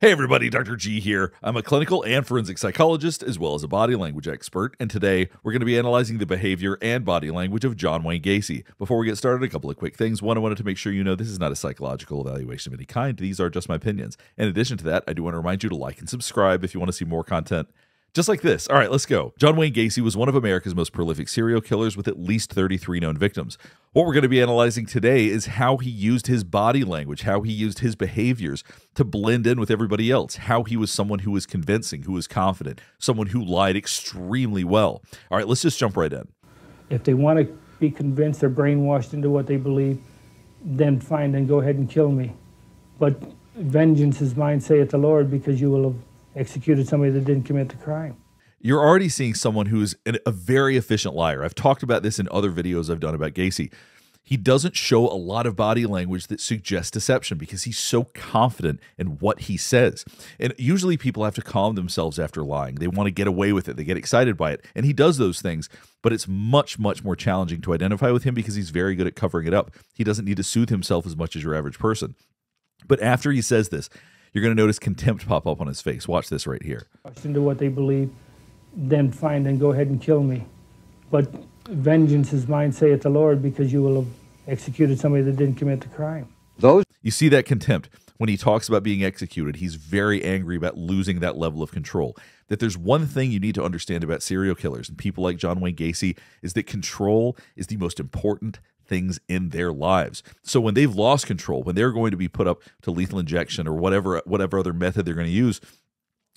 Hey everybody, Dr. G here. I'm a clinical and forensic psychologist as well as a body language expert, and today we're going to be analyzing the behavior and body language of John Wayne Gacy. Before we get started, a couple of quick things. One, I wanted to make sure you know this is not a psychological evaluation of any kind. These are just my opinions. In addition to that, I do want to remind you to like and subscribe if you want to see more content just like this. All right, let's go. John Wayne Gacy was one of America's most prolific serial killers with at least 33 known victims. What we're going to be analyzing today is how he used his body language, how he used his behaviors to blend in with everybody else, how he was someone who was convincing, who was confident, someone who lied extremely well. All right, let's just jump right in. If they want to be convinced or brainwashed into what they believe, then fine, then go ahead and kill me. But vengeance is mine, saith the Lord, because you will have executed somebody that didn't commit the crime. You're already seeing someone who's a very efficient liar. I've talked about this in other videos I've done about Gacy. He doesn't show a lot of body language that suggests deception because he's so confident in what he says. And usually people have to calm themselves after lying. They want to get away with it. They get excited by it. And he does those things, but it's much, much more challenging to identify with him because he's very good at covering it up. He doesn't need to soothe himself as much as your average person. But after he says this, you're going to notice contempt pop up on his face. Watch this right here. Into what they believe, then fine, then go ahead and kill me. But vengeance is mine, saith the Lord, because you will have executed somebody that didn't commit the crime. You see that contempt. When he talks about being executed, he's very angry about losing that level of control. That there's one thing you need to understand about serial killers and people like John Wayne Gacy is that control is the most important things in their lives. So when they've lost control, when they're going to be put up to lethal injection or whatever other method they're going to use,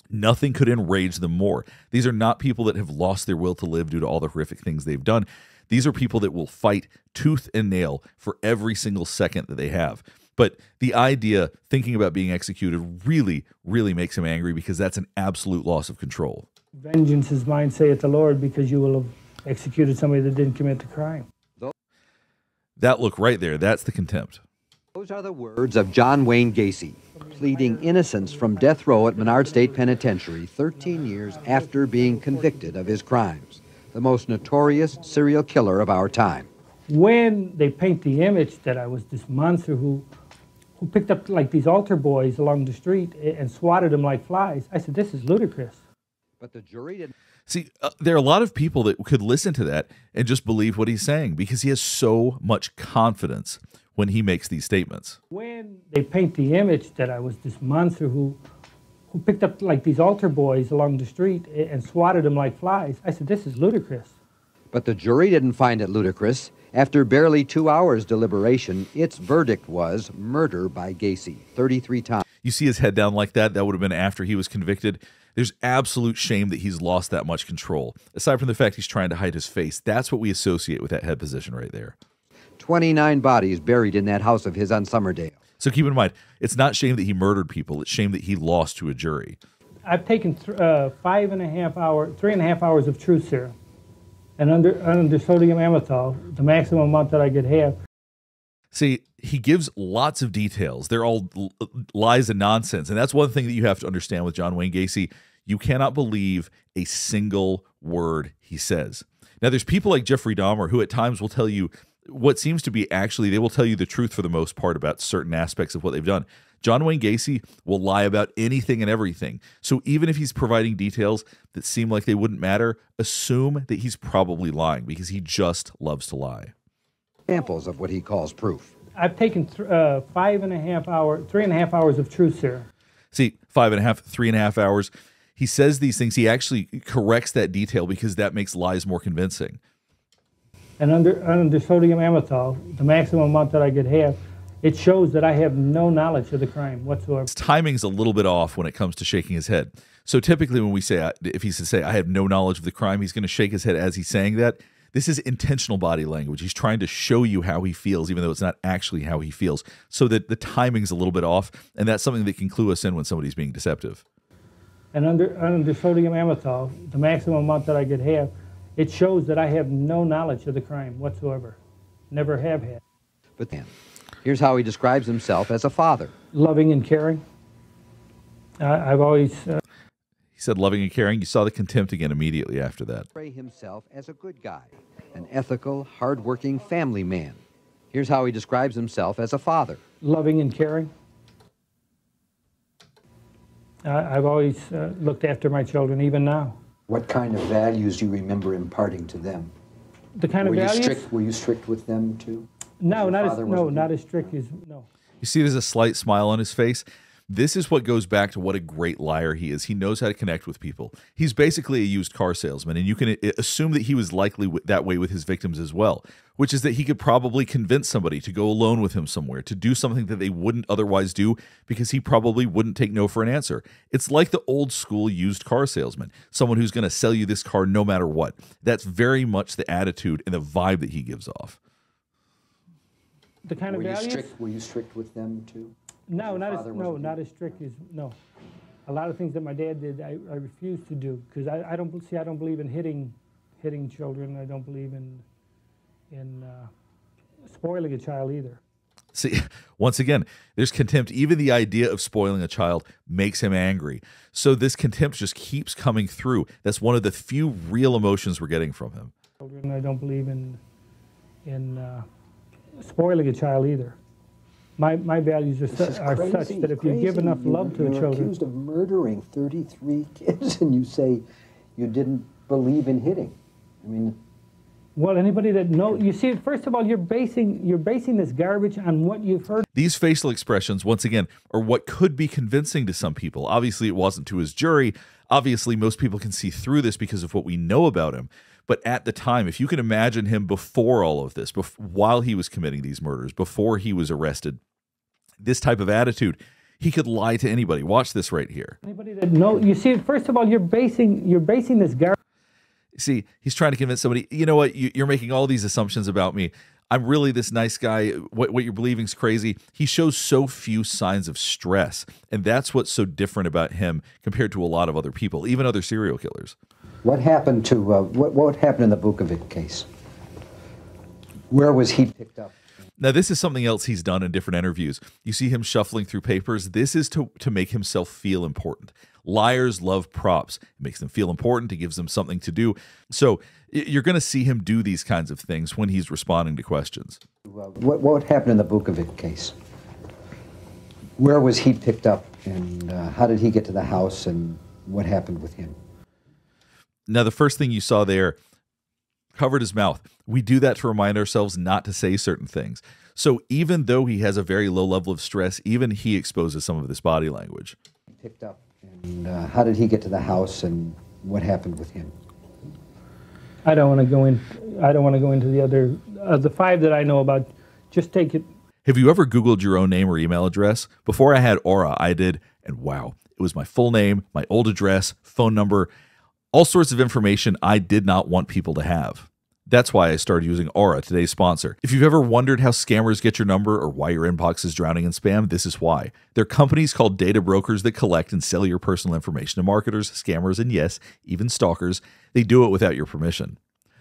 nothing could enrage them more. These are not people that have lost their will to live due to all the horrific things they've done. These are people that will fight tooth and nail for every single second that they have. But the idea, thinking about being executed, really, really makes him angry because that's an absolute loss of control. Vengeance is mine, saith the Lord, because you will have executed somebody that didn't commit the crime. That look right there, that's the contempt. Those are the words of John Wayne Gacy, pleading innocence from death row at Menard State Penitentiary 13 years after being convicted of his crimes. The most notorious serial killer of our time. When they paint the image that I was this monster who picked up like these altar boys along the street and swatted them like flies, I said, this is ludicrous. But the jury didn't. See, there are a lot of people that could listen to that and just believe what he's saying because he has so much confidence when he makes these statements. When they paint the image that I was this monster who picked up like these altar boys along the street and swatted them like flies, I said, this is ludicrous. But the jury didn't find it ludicrous. After barely 2 hours deliberation, its verdict was murder by Gacy, 33 times. You see his head down like that? That would have been after he was convicted. There's absolute shame that he's lost that much control. Aside from the fact he's trying to hide his face, that's what we associate with that head position right there. 29 bodies buried in that house of his on Summerdale. So keep in mind, it's not shame that he murdered people. It's shame that he lost to a jury. I've taken 3.5 hours of truth serum. And under sodium amytal, the maximum amount that I could have. See, he gives lots of details. They're all lies and nonsense. And that's one thing that you have to understand with John Wayne Gacy. You cannot believe a single word he says. Now, there's people like Jeffrey Dahmer who at times will tell you what seems to be actually, they will tell you the truth for the most part about certain aspects of what they've done. John Wayne Gacy will lie about anything and everything. So even if he's providing details that seem like they wouldn't matter, assume that he's probably lying because he just loves to lie. Examples of what he calls proof. I've taken 3.5 hours of truth serum. See, 3.5 hours. He says these things. He actually corrects that detail because that makes lies more convincing. And under sodium amytal, the maximum amount that I could have, it shows that I have no knowledge of the crime whatsoever. His timing's a little bit off when it comes to shaking his head. So typically when we say, if he's to say, I have no knowledge of the crime, he's going to shake his head as he's saying that. This is intentional body language. He's trying to show you how he feels, even though it's not actually how he feels, so that the timing's a little bit off, and that's something that can clue us in when somebody's being deceptive. And under sodium amytal, the maximum amount that I could have, it shows that I have no knowledge of the crime whatsoever. Never have had. But then, here's how he describes himself as a father. Loving and caring. I've always... He said loving and caring. You saw the contempt again immediately after that. Portray himself as a good guy, an ethical, hardworking family man. Here's how he describes himself as a father. Loving and caring. I've always looked after my children, even now. What kind of values do you remember imparting to them? The kind of values? Were you strict with them too? No, not as strict as, no. You see there's a slight smile on his face. This is what goes back to what a great liar he is. He knows how to connect with people. He's basically a used car salesman, and you can assume that he was likely that way with his victims as well, which is that he could probably convince somebody to go alone with him somewhere, to do something that they wouldn't otherwise do because he probably wouldn't take no for an answer. It's like the old school used car salesman, someone who's going to sell you this car no matter what. That's very much the attitude and the vibe that he gives off. The kind of values? Were you strict with them too? No, not as strict as, no. A lot of things that my dad did, I refused to do because I don't believe in hitting children. I don't believe in spoiling a child either. See, once again, there's contempt. Even the idea of spoiling a child makes him angry. So this contempt just keeps coming through. That's one of the few real emotions we're getting from him. Children, I don't believe in spoiling a child either. My values are such that if you give enough love to a child. You're accused of murdering 33 kids, and you say you didn't believe in hitting. I mean, well, anybody that knows, you see, first of all, you're basing this garbage on what you've heard. These facial expressions, once again, are what could be convincing to some people. Obviously, it wasn't to his jury. Obviously, most people can see through this because of what we know about him. But at the time, if you can imagine him before all of this, while he was committing these murders, before he was arrested, this type of attitude, he could lie to anybody. Watch this right here. Anybody that knows, you see, first of all, you're basing this garbage. See, he's trying to convince somebody, you know what, you're making all these assumptions about me. I'm really this nice guy. What you're believing is crazy. He shows so few signs of stress, and that's what's so different about him compared to a lot of other people, even other serial killers. what happened to what happened in the Vukovic case? Where was he picked up? Now, this is something else he's done in different interviews. You see him shuffling through papers. This is to make himself feel important. Liars love props. It makes them feel important. It gives them something to do. So you're going to see him do these kinds of things when he's responding to questions. What happened in the Vukovic case? Where was he picked up, and how did he get to the house, and what happened with him? Now, the first thing you saw there, covered his mouth. We do that to remind ourselves not to say certain things. So even though he has a very low level of stress, even he exposes some of this body language. Picked up, and how did he get to the house, and what happened with him? I don't want to go in. I don't want to go into the other the 5 that I know about. Just take it. Have you ever Googled your own name or email address? Before I had Aura, I did, and wow, it was my full name, my old address, phone number, all sorts of information I did not want people to have. That's why I started using Aura, today's sponsor. If you've ever wondered how scammers get your number or why your inbox is drowning in spam, this is why. They're companies called data brokers that collect and sell your personal information to marketers, scammers, and yes, even stalkers. They do it without your permission.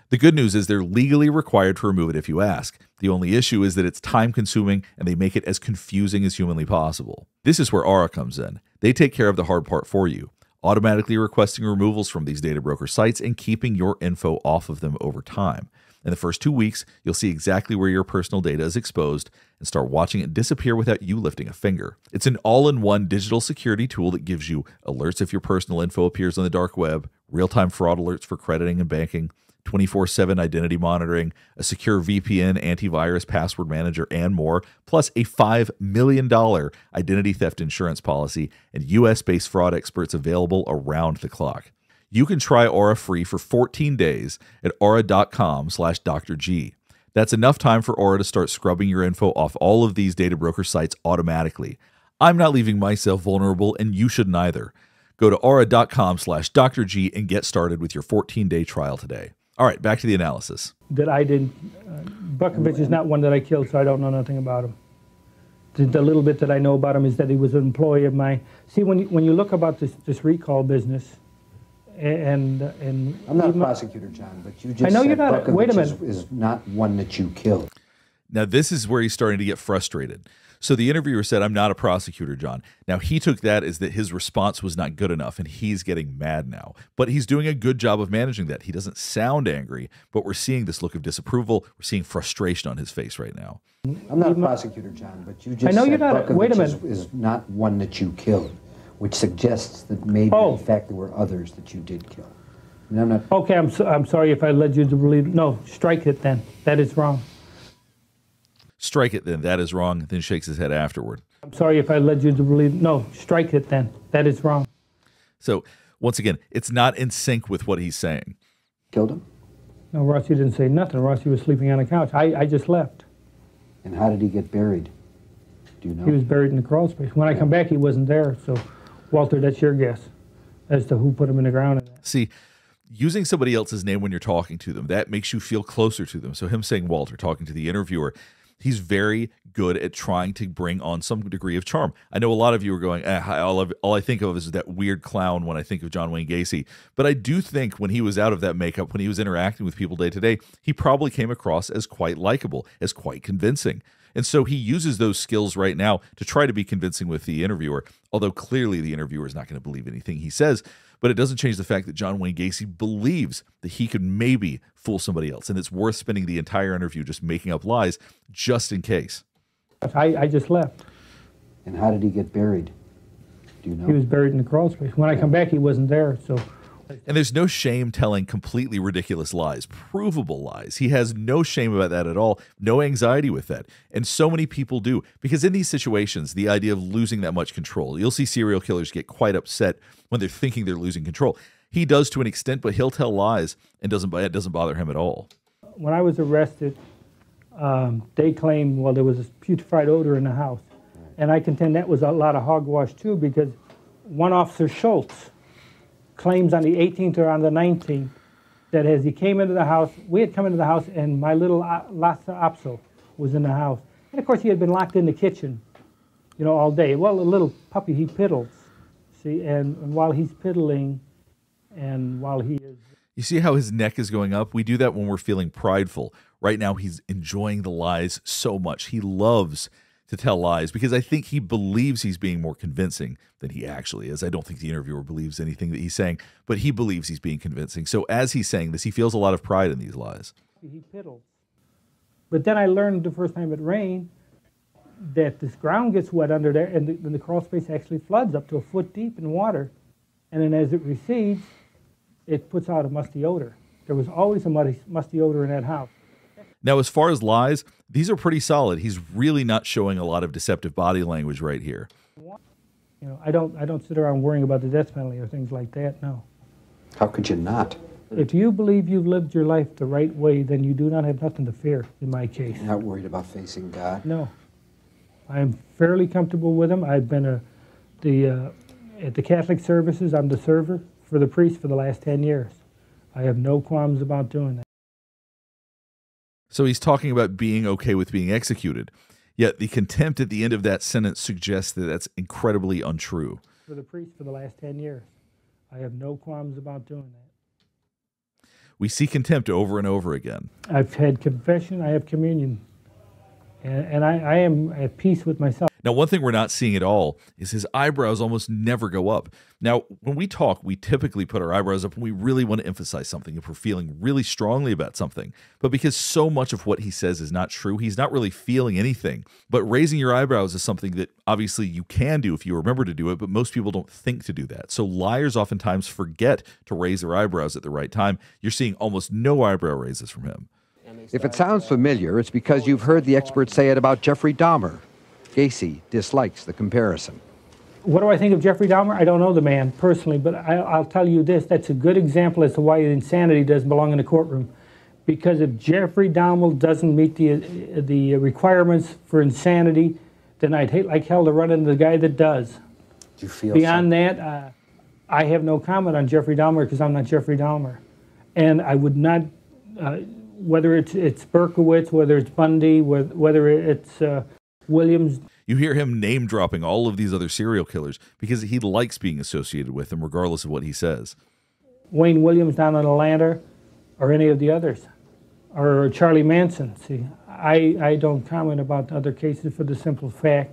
The good news is they're legally required to remove it if you ask. The only issue is that it's time-consuming and they make it as confusing as humanly possible. This is where Aura comes in. They take care of the hard part for you, automatically requesting removals from these data broker sites and keeping your info off of them over time. In the first 2 weeks, you'll see exactly where your personal data is exposed and start watching it disappear without you lifting a finger. It's an all-in-one digital security tool that gives you alerts if your personal info appears on the dark web, real-time fraud alerts for crediting and banking, 24/7 identity monitoring, a secure VPN, antivirus, password manager, and more, plus a $5 million identity theft insurance policy and US-based fraud experts available around the clock. You can try Aura free for 14 days at aura.com/Dr. G. That's enough time for Aura to start scrubbing your info off all of these data broker sites automatically. I'm not leaving myself vulnerable, and you shouldn't either. Go to aura.com/Dr. G and get started with your 14-day trial today. All right, back to the analysis. That I did. Vukovic is not one that I killed, so I don't know nothing about him. The little bit that I know about him is that he was an employee of mine. See, when you look about this recall business, and I'm not a prosecutor, John, but you just I know said you're not. Vukovic Wait a minute. is not one that you killed. Now, this is where he's starting to get frustrated. So the interviewer said, I'm not a prosecutor, John. Now, he took that as that his response was not good enough, and he's getting mad now. But he's doing a good job of managing that. He doesn't sound angry, but we're seeing this look of disapproval. We're seeing frustration on his face right now. I'm not a prosecutor, John, but you just I know said you're not. Vukovic Wait a minute. is not one that you killed. which suggests that maybe, in fact, there were others that you did kill. I mean, I'm not... Okay, I'm sorry if I led you to believe... No, strike it then. That is wrong. Strike it then. That is wrong. Then shakes his head afterward. I'm sorry if I led you to believe... No, strike it then. That is wrong. So, once again, it's not in sync with what he's saying. Killed him? No, Rossi didn't say nothing. Rossi was sleeping on a couch. I just left. And how did he get buried? Do you know? He was buried in the crawl space. When I come back, he wasn't there. So, Walter, that's your guess as to who put him in the ground. See, using somebody else's name when you're talking to them, that makes you feel closer to them. So him saying Walter, talking to the interviewer, he's very good at trying to bring on some degree of charm. I know a lot of you are going, all I think of is that weird clown when I think of John Wayne Gacy. But I do think when he was out of that makeup, when he was interacting with people day to day, he probably came across as quite likable, as quite convincing. And so he uses those skills right now to try to be convincing with the interviewer, although clearly the interviewer is not going to believe anything he says. But it doesn't change the fact that John Wayne Gacy believes that he could maybe fool somebody else, and it's worth spending the entire interview just making up lies just in case. I just left. And how did he get buried? Do you know? He was buried in the crawl space. When I come back, he wasn't there. So. And there's no shame telling completely ridiculous lies, provable lies. He has no shame about that at all, no anxiety with that. And so many people do, because in these situations, the idea of losing that much control, you'll see serial killers get quite upset when they're thinking they're losing control. He does to an extent, but he'll tell lies, and it doesn't bother him at all. When I was arrested, they claimed, well, there was a putrefied odor in the house. And I contend that was a lot of hogwash, too, because one Officer Schultz claims on the 18th or on the 19th that as he came into the house, we had come into the house and my little Lhasa Apso was in the house. And of course he had been locked in the kitchen, you know, all day. Well, a little puppy, he piddles, see, and while he's piddling and while he is... You see how his neck is going up? We do that when we're feeling prideful. Right now he's enjoying the lies so much. He loves to tell lies because I think he believes he's being more convincing than he actually is. I don't think the interviewer believes anything that he's saying, but he believes he's being convincing. So as he's saying this, he feels a lot of pride in these lies. He piddles. But then I learned the first time it rained that this ground gets wet under there and the crawl space actually floods up to a foot deep in water. And then as it recedes, it puts out a musty odor. There was always a musty odor in that house. Now, as far as lies, these are pretty solid. He's really not showing a lot of deceptive body language right here. You know, I don't sit around worrying about the death penalty or things like that, no. How could you not? If you believe you've lived your life the right way, then you do not have nothing to fear, in my case. You're not worried about facing God? No. I'm fairly comfortable with him. I've been at the Catholic services, I'm the server for the priest for the last 10 years. I have no qualms about doing that. So he's talking about being okay with being executed. Yet the contempt at the end of that sentence suggests that that's incredibly untrue. For the priest for the last 10 years. I have no qualms about doing that. We see contempt over and over again. I've had confession, I have communion. And I am at peace with myself. Now, one thing we're not seeing at all is his eyebrows almost never go up. Now, when we talk, we typically put our eyebrows up when we really want to emphasize something, if we're feeling really strongly about something. But because so much of what he says is not true, he's not really feeling anything. But raising your eyebrows is something that obviously you can do if you remember to do it, but most people don't think to do that. So liars oftentimes forget to raise their eyebrows at the right time. You're seeing almost no eyebrow raises from him. If it sounds familiar, it's because you've heard the experts say it about Jeffrey Dahmer. Gacy dislikes the comparison. What do I think of Jeffrey Dahmer? I don't know the man personally, but I'll tell you this. That's a good example as to why insanity doesn't belong in the courtroom. Because if Jeffrey Dahmer doesn't meet the requirements for insanity, then I'd hate like hell to run into the guy that does. Do you feel Beyond that, I have no comment on Jeffrey Dahmer because I'm not Jeffrey Dahmer. And I would not... whether it's Berkowitz, whether it's Bundy, whether it's Williams. You hear him name-dropping all of these other serial killers because he likes being associated with them regardless of what he says. Wayne Williams down in Atlanta, or any of the others, or Charlie Manson. See, I don't comment about other cases for the simple fact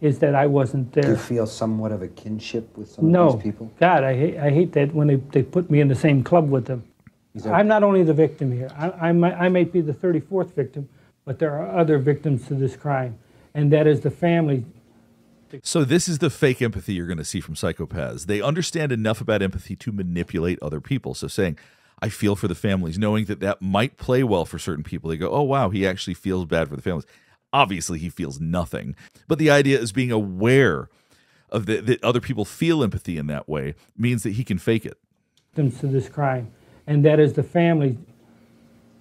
is that I wasn't there. Do you feel somewhat of a kinship with some of these people? No, God, I hate that when they put me in the same club with them. I'm not only the victim here. I might be the 34th victim, but there are other victims to this crime, and that is the family So this is the fake empathy you're going to see from psychopaths. They understand enough about empathy to manipulate other people. So saying, I feel for the families, knowing that that might play well for certain people. They go, oh, wow, he actually feels bad for the families. Obviously, he feels nothing. But the idea is being aware of that other people feel empathy in that way means that he can fake it. To this crime, and that is the family.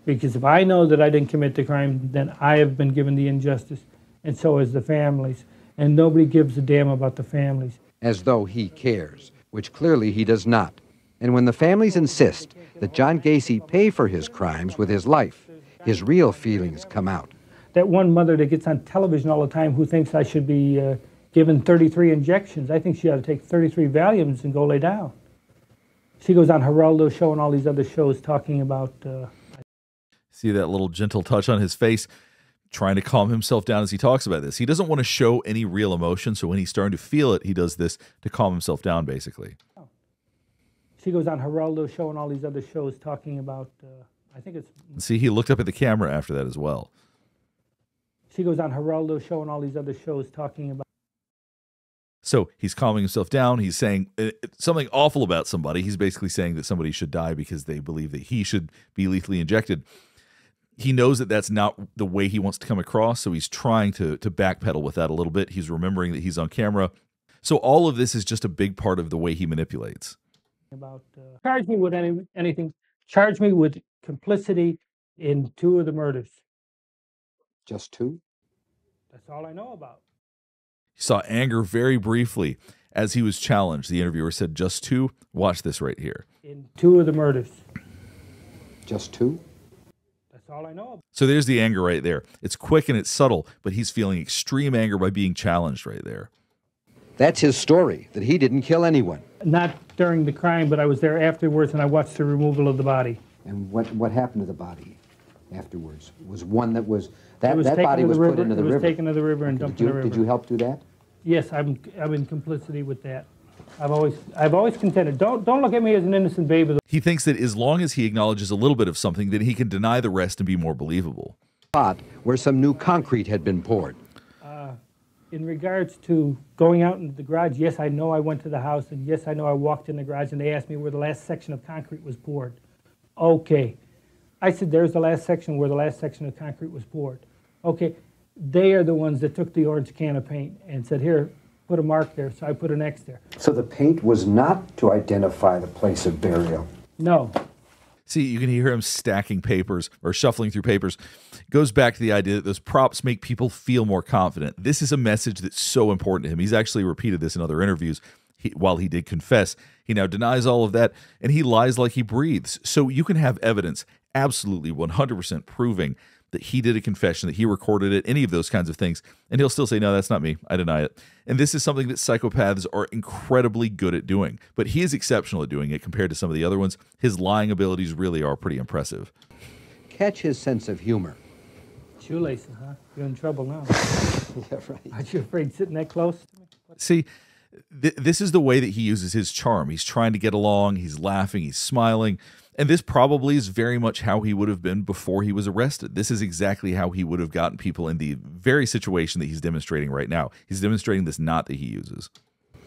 Because if I know that I didn't commit the crime, then I have been given the injustice, and so has the families. And nobody gives a damn about the families. As though he cares, which clearly he does not. And when the families insist that John Gacy pay for his crimes with his life, his real feelings come out. That one mother that gets on television all the time who thinks I should be given 33 injections, I think she ought to take 33 Valiums and go lay down. She goes on Geraldo show and all these other shows talking about... See that little gentle touch on his face, trying to calm himself down as he talks about this. He doesn't want to show any real emotion, so when he's starting to feel it, he does this to calm himself down, basically. She goes on Geraldo show and all these other shows talking about, I think it's... See, he looked up at the camera after that as well. She goes on Geraldo show and all these other shows talking about... So he's calming himself down. He's saying something awful about somebody. He's basically saying that somebody should die because they believe that he should be lethally injected. He knows that that's not the way he wants to come across, so he's trying to backpedal with that a little bit. He's remembering that he's on camera. So all of this is just a big part of the way he manipulates. Charge me with anything. Charge me with complicity in 2 of the murders. Just 2? That's all I know about. He saw anger very briefly as he was challenged. The interviewer said, just 2? Watch this right here. In 2 of the murders. Just 2? That's all I know about. So there's the anger right there. It's quick and it's subtle, but he's feeling extreme anger by being challenged right there. That's his story, that he didn't kill anyone. Not during the crime, but I was there afterwards and I watched the removal of the body. And what happened to the body afterwards? Was one that was... That was body was put into the river. It was taken to the river and dumped in the river. Did you help do that? Yes, I'm in complicity with that. I've always contended. Don't look at me as an innocent baby. He thinks that as long as he acknowledges a little bit of something, then he can deny the rest and be more believable. Spot where some new concrete had been poured. In regards to going out into the garage, yes, I know I went to the house, and yes, I know I walked in the garage, and they asked me where the last section of concrete was poured. Okay. I said, there's the last section where the last section of concrete was poured. Okay. They are the ones that took the orange can of paint and said, here, put a mark there, so I put an X there. So the paint was not to identify the place of burial? No. See, you can hear him stacking papers or shuffling through papers. It goes back to the idea that those props make people feel more confident. This is a message that's so important to him. He's actually repeated this in other interviews. While he did confess, he now denies all of that, and he lies like he breathes. So you can have evidence, absolutely 100% proving that he did a confession, that he recorded it, any of those kinds of things, and he'll still say, no, that's not me, I deny it. And this is something that psychopaths are incredibly good at doing, but he is exceptional at doing it compared to some of the other ones. His lying abilities really are pretty impressive. Catch his sense of humor. Shoelaces, huh? You're in trouble now. Yeah, right. Aren't you afraid sitting that close to me? See, this is the way that he uses his charm. He's trying to get along, he's laughing, he's smiling, and this probably is very much how he would have been before he was arrested. This is exactly how he would have gotten people in the very situation that he's demonstrating right now. He's demonstrating this knot that he uses.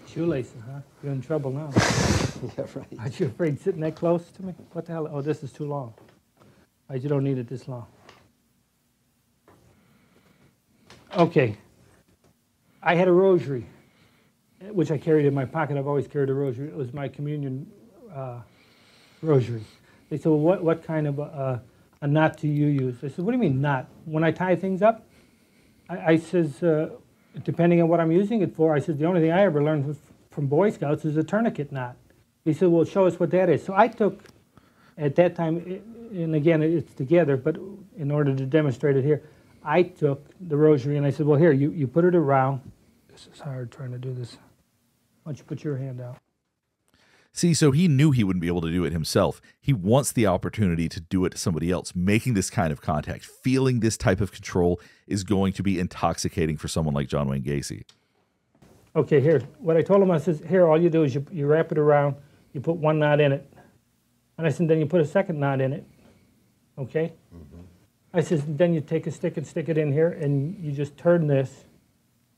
Shoelaces, huh? You're in trouble now. Yeah, right. Aren't you afraid sitting that close to me? What the hell? Oh, this is too long. You don't need it this long. Okay. I had a rosary, which I carried in my pocket. I've always carried a rosary. It was my communion rosary. They said, well, what kind of a knot do you use? I said, what do you mean knot? When I tie things up? I says, depending on what I'm using it for, I said, the only thing I ever learned from Boy Scouts is a tourniquet knot. He said, well, show us what that is. So I took, at that time, and again, it's together, but in order to demonstrate it here, I took the rosary and I said, well, here, you put it around. This is hard trying to do this. Why don't you put your hand out? See, so he knew he wouldn't be able to do it himself. He wants the opportunity to do it to somebody else. Making this kind of contact, feeling this type of control is going to be intoxicating for someone like John Wayne Gacy. Okay, here. What I told him, I said, here, all you do is you wrap it around, you put one knot in it. And I said, then you put a second knot in it. Okay? Mm-hmm. I said, then you take a stick and stick it in here, and you just turn this,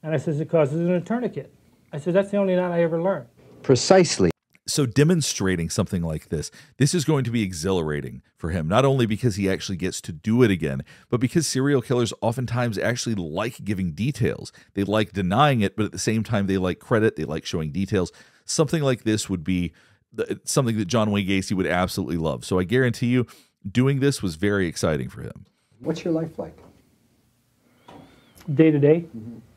And I says, it causes a tourniquet. I said, that's the only knot I ever learned. Precisely. So demonstrating something like this is going to be exhilarating for him, not only because he actually gets to do it again, but because serial killers oftentimes actually like giving details. They like denying it, but at the same time, they like credit, they like showing details. Something like this would be something that John Wayne Gacy would absolutely love. So I guarantee you, doing this was very exciting for him. What's your life like? Day to day.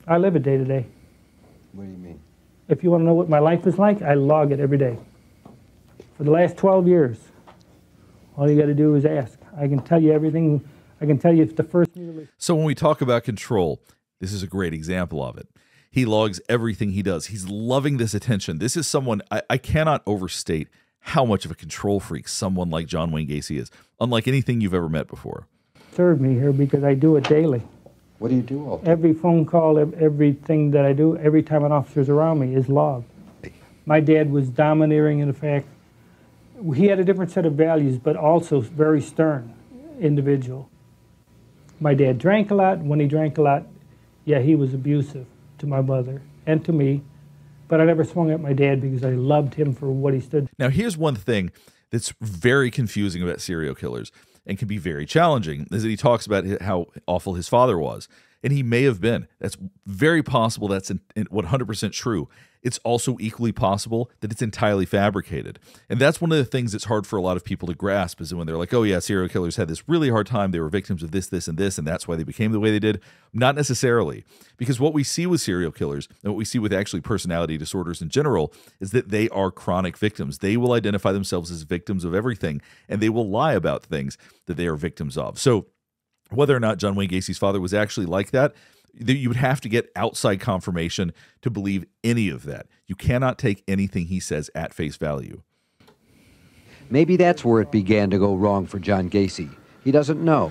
I live it day to day. What do you mean? If you want to know what my life is like, I log it every day. For the last 12 years, all you got to do is ask. I can tell you everything. I can tell you if the first meal. So when we talk about control, this is a great example of it. He logs everything he does. He's loving this attention. This is someone, I cannot overstate how much of a control freak someone like John Wayne Gacy is, unlike anything you've ever met before. Serve me here because I do it daily. What do you do all day? Every phone call, everything that I do, every time an officer's around me is logged. My dad was domineering in the fact, he had a different set of values, but also very stern individual. My dad drank a lot. When he drank a lot, yeah, he was abusive to my mother and to me, but I never swung at my dad because I loved him for what he stood. Now, here's one thing that's very confusing about serial killers and can be very challenging, is that he talks about how awful his father was. And he may have been. That's very possible. That's 100% true. It's also equally possible that it's entirely fabricated. And that's one of the things that's hard for a lot of people to grasp, is when they're like, oh yeah, serial killers had this really hard time. They were victims of this, this, and this, and that's why they became the way they did. Not necessarily. Because what we see with serial killers, and what we see with actually personality disorders in general, is that they are chronic victims. They will identify themselves as victims of everything, and they will lie about things that they are victims of. So whether or not John Wayne Gacy's father was actually like that, you would have to get outside confirmation to believe any of that. You cannot take anything he says at face value. Maybe that's where it began to go wrong for John Gacy. He doesn't know,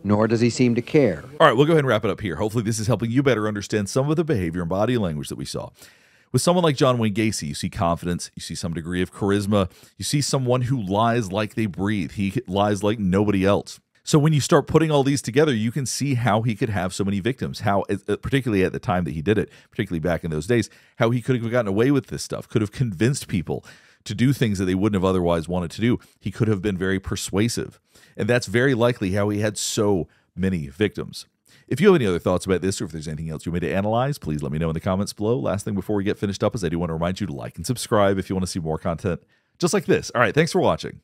nor does he seem to care. All right, we'll go ahead and wrap it up here. Hopefully this is helping you better understand some of the behavior and body language that we saw. With someone like John Wayne Gacy, you see confidence, you see some degree of charisma, you see someone who lies like they breathe. He lies like nobody else. So when you start putting all these together, you can see how he could have so many victims, how, particularly at the time that he did it, particularly back in those days, how he could have gotten away with this stuff, could have convinced people to do things that they wouldn't have otherwise wanted to do. He could have been very persuasive. And that's very likely how he had so many victims. If you have any other thoughts about this, or if there's anything else you want me to analyze, please let me know in the comments below. Last thing before we get finished up is I do want to remind you to like and subscribe if you want to see more content just like this. All right, thanks for watching.